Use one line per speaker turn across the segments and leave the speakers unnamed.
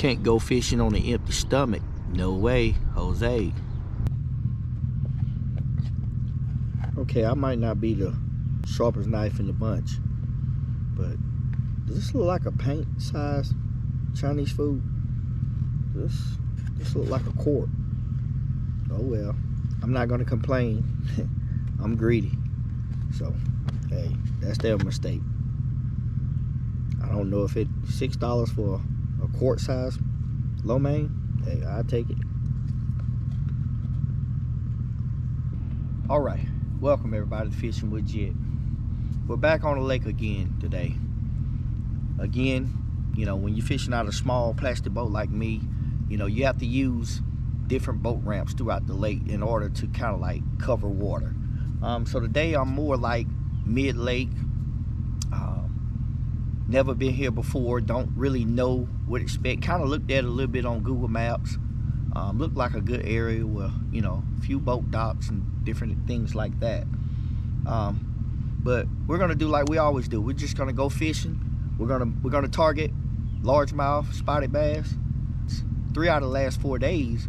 Can't go fishing on an empty stomach. No way, Jose. Okay, I might not be the sharpest knife in the bunch, but does this look like a paint size Chinese food? This look like a quart. Oh well, I'm not gonna complain. I'm greedy. So, hey, that's their mistake. I don't know if it's $6 for a quart size lo mein. Hey, I'll take it. All right, welcome everybody to Fishing with Jett. We're back on the lake again today. Again, you know, when you're fishing out a small plastic boat like me, you know, you have to use different boat ramps throughout the lake in order to kind of like cover water. So today I'm more like mid-lake. Never been here before, don't really know what to expect. Kind of looked at it a little bit on Google Maps. Looked like a good area with, you know, a few boat docks and different things like that. But we're gonna do like we always do. We're just gonna go fishing. We're gonna target largemouth, spotted bass. 3 out of the last 4 days,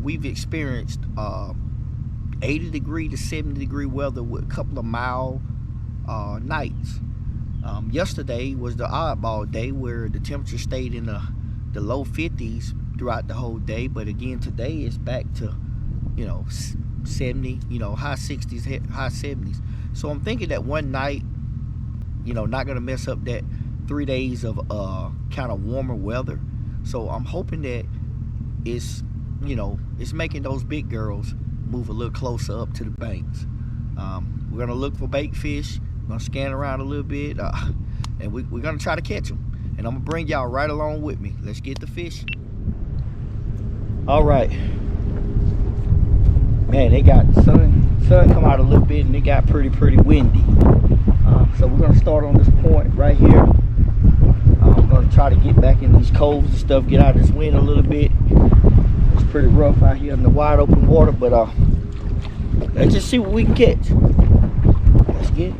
we've experienced 80-degree to 70-degree weather with a couple of mild nights. Yesterday was the oddball day where the temperature stayed in the low 50s throughout the whole day, but again today it's back to, you know, 70, you know, high 60s, high 70s. So I'm thinking that one night, you know, not gonna mess up that 3 days of kind of warmer weather. So I'm hoping that it's, you know, it's making those big girls move a little closer up to the banks. We're gonna look for bait fish. We're gonna scan around a little bit, and we're gonna try to catch them. And I'm gonna bring y'all right along with me. Let's get the fishing. All right, man, they got sun come out a little bit, and it got pretty windy. So we're gonna start on this point right here. I'm gonna try to get back in these coves and stuff, get out of this wind a little bit. It's pretty rough out here in the wide open water, but let's just see what we can catch. Let's get it.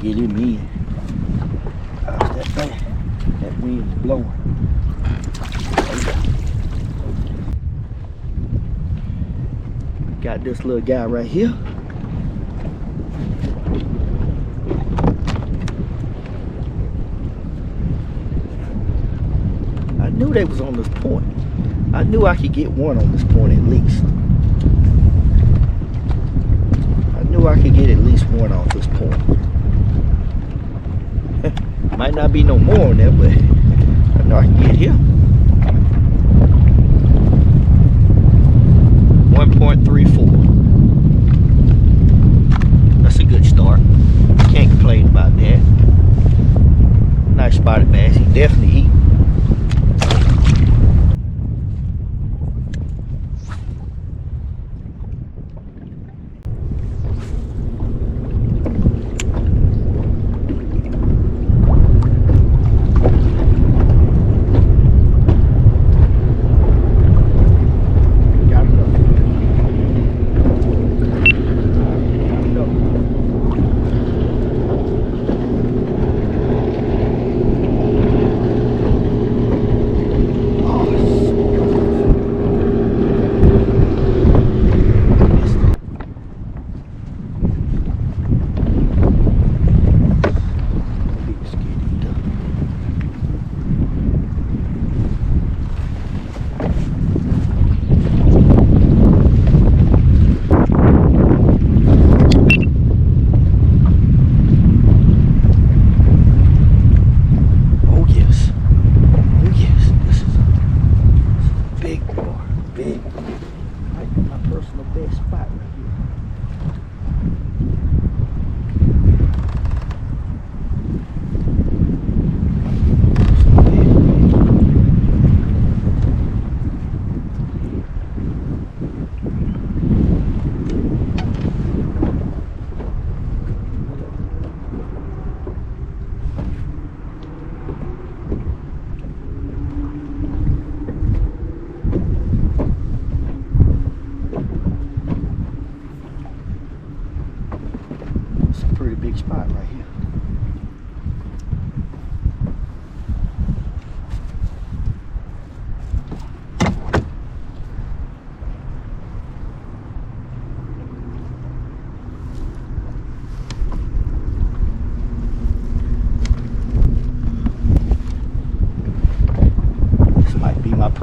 Get him in. How's that bad? That wind is blowing. Got this little guy right here. I knew they was on this point. I knew I could get one on this point at least. I knew I could get at least one off this point. Might not be no more on there, but I know I can get here. 1.34. That's a good start. Can't complain about that. Nice spotted bass. He definitely eat.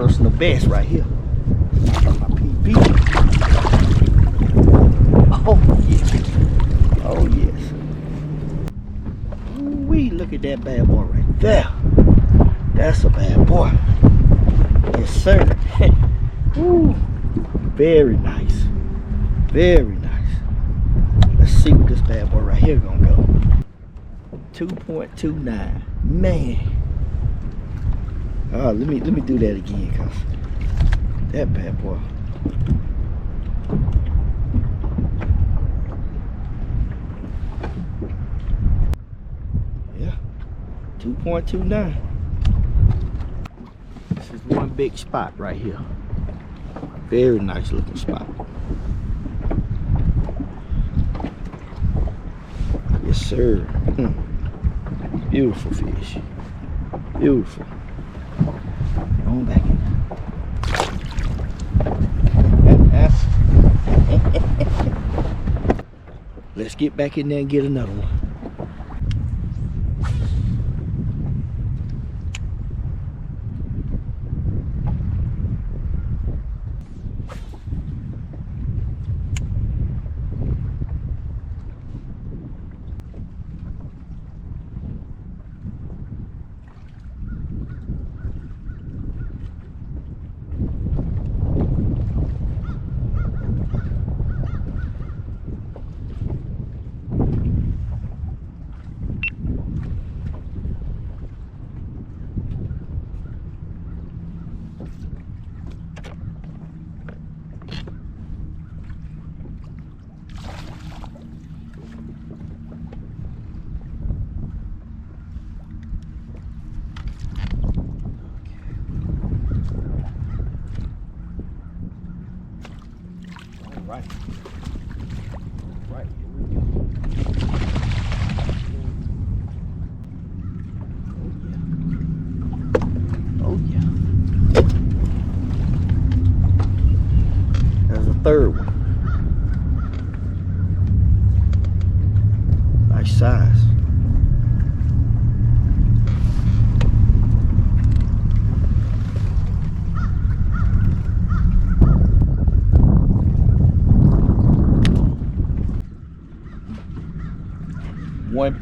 personal best right here. My PB. Oh yes. Oh yes. Ooh-wee, look at that bad boy right there. That's a bad boy. Yes, sir. Ooh, very nice. Very nice. Let's see what this bad boy right here gonna go. 2.29. Man. Let me do that again, cause that bad boy. Yeah. 2.29. This is one big spot right here. Very nice looking spot. Yes, sir. Beautiful fish. Beautiful. On back in. Let's get back in there and get another one. Right. Right, here we go. Oh yeah. There's a third one. Nice size.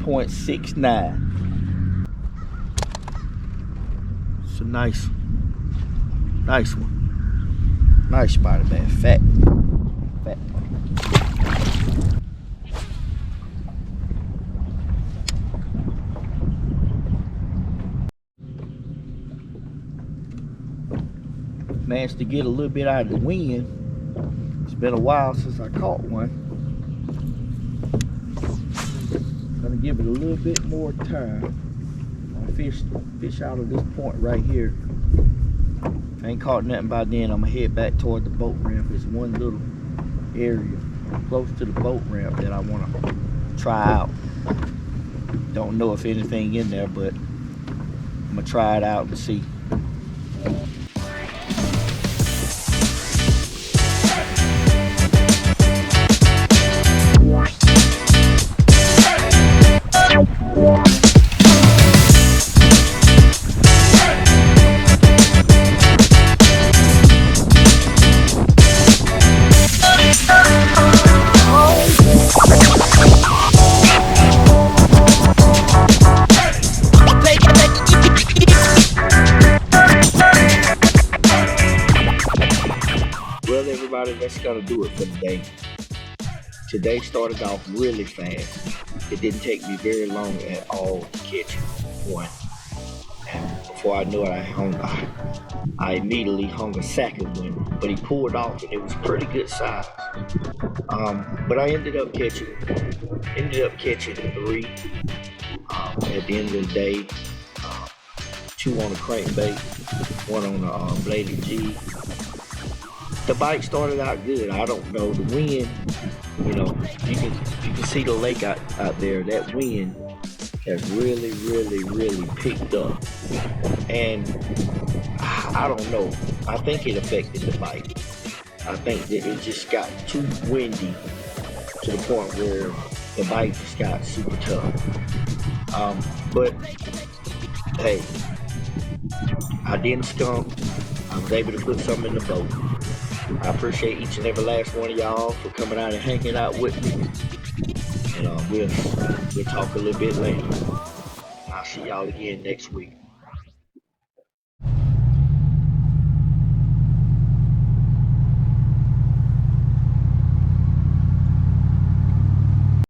.69. It's a nice one. Nice spider man, fat. Managed to get a little bit out of the wind. It's been a while since I caught one. Gonna give it a little bit more time. I'll fish out of this point right here. If I ain't caught nothing by then, I'm gonna head back toward the boat ramp. There's one little area close to the boat ramp that I wanna try out. Don't know if anything in there, but I'm gonna try it out and see. That's gonna do it for today. Today started off really fast. It didn't take me very long at all to catch one. And before I knew it, I immediately hung a second one, but he pulled off and it was pretty good size. But I ended up catching 3 at the end of the day. 2 on a crankbait, 1 on a bladed G. The bite started out good. I don't know, the wind, you know, you can see the lake out there. That wind has really picked up, and I don't know, I think it affected the bite. I think that it just got too windy to the point where the bite just got super tough. But hey, I didn't skunk. I was was able to put something in the boat. I appreciate each and every last one of y'all for coming out and hanging out with me. And we'll talk a little bit later. I'll see y'all again next week.